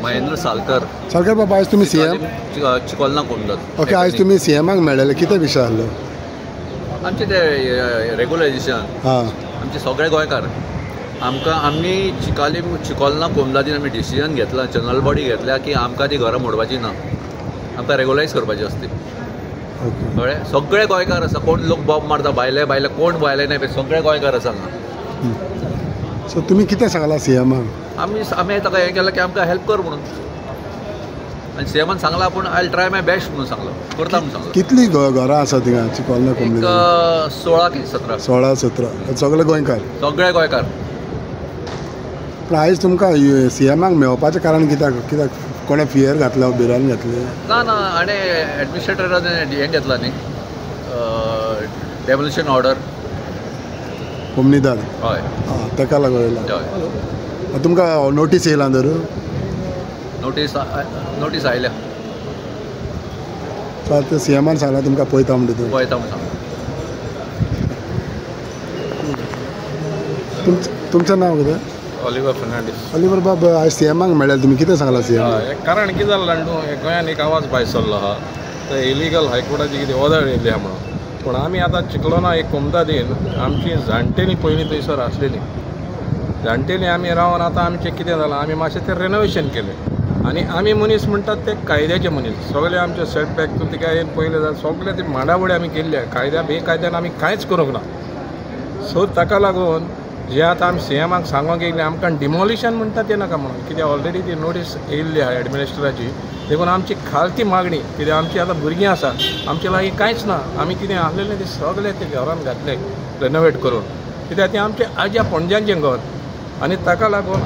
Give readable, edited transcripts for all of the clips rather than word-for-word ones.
महेंद्र सालकर बाबा आज तुम्ही सीएम चिकोलना कोमदत. ओके, आज तुम्ही सीएमाक मेळ्ळेले, कितें विशय आहलो? आमचे ते रेग्युलायझेशन आमचे सगळे गोंयकार आमी चिकोलना कोमदातीन आमी डिसिजन घेतला, जनरल बॉडी घेतल्या की आमकां ती घरां मोडपाची ना, आमकां रेग्युलायज करपाची आसती. कळ्ळें? सगळे गोंयकार आसा, कोण लोक बॉम्ब मारता, भायले कोण भायले नाही, सगळे गोंयकार आसा हांगा. सो तुम्ही कितें सांगला सीएमाक? आमी ताका हें केलां की आमकां हेल्प कर म्हणून, आनी सीएमान सांगला पूण आय ट्राय माय बेस्ट म्हणून सांगलो, करता म्हणून सांगलो. कितली घरां आसा थिंगा चिकोलना कोमदात? 16 की 17. 16-17 सगळे गोंयकार? सगळे गोंयकार. पूण आयज तुमकां सीएमाक मेळपाचें कारण कित्याक कोणें फियर घातलो, भिरान घातली? ना आनी एडमिनिस्ट्रेटरान हें घेतला न्ही, डेमोलिशन ऑर्डर कोमनीदार. हय, ताका लागून येयला. हय, तुमकां नोटीस येयला तर? नोटीस आयल्या. सो आतां सीएमान सांगला तुमकां पळयता म्हणटा पळयता म्हणून सांगला. तुमचें नांव कितें? ऑलिवर फर्नांडीस. ऑलिवर बाब, आज सीएमाक मेळ्ळें, तुमी कितें सांगला सीएम? कारण कितें जालें न्हू, गोंयान एक आवाज भायर सरलो आहा, तर इलिगल हायकोर्टाची कितें ऑर्डर येयली आहा म्हणून. पूण आमी आतां चिकोलना एक कोमदादीन आमची जाणटेली पयलीं थंयसर आसलेली, जाणटेली आमी रावन आतां आमचें कितें जालां, आमी मातशें तें रेनोवेशन केलें. आनी आमी मनीस म्हणटात ते कायद्याचे मनीस, सगळे आमचे सेटबॅक तूं तिका येवन पयलें जाल्यार सगळे ती मांडावडी आमी केल्ले, कायद्या बेकायद्यान आमी कांयच करूंक ना. सो ताका लागून जे आतां आमी सीएमाक सांगूंक येयलें आमकां डिमोलिशन म्हणटा तें नाका म्हणून, कित्याक ऑलरेडी ती नोटीस येयल्ली आहा एडमिनिस्ट्रेटराची. देखून आमची खालती मागणी, कित्याक आमची आतां भुरगीं आसा, आमचे लागीं कांयच ना, आमी कितें आहलेलें ते सगळे ते घरान घातले रेनोवेट करून, कित्याक तें आमचें आज्या पणज्यांचें घर. आनी ताका लागून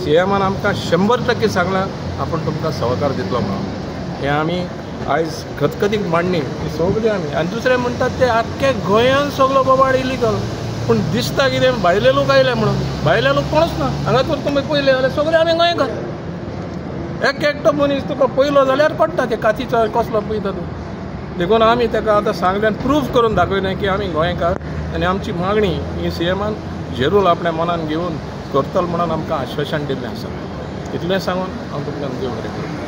सीएमान आमकां 100% सांगलां आपूण तुमकां सहकार दितलो म्हणून. हें आमी आयज खतखतीक मांडणी ही सगळीं आमी. आनी दुसरें म्हणटात ते आख्खे गोंयान सगळो बोबाड इलिगल, पूण दिसता कितें भायले लोक आयले म्हणून. भायले लोक कोणूच ना हांगा. तर तुमी पयले जाल्यार सगळे आमी गोंयकार. एकटो मनीस तुका पयलो जाल्यार पडटा ते कातीचो कसलो पळयता तूं. देखून आमी ताका आतां सांगलें आनी प्रूफ करून दाखयलें की आमी गोंयकार, आनी आमची मागणी ही सीएमान जरूर आपल्या मनान घेवन करतलो म्हणून आमकां आश्वासन दिल्लें आसा. इतलें सांगून हांव तुमकां देव बरें करूं.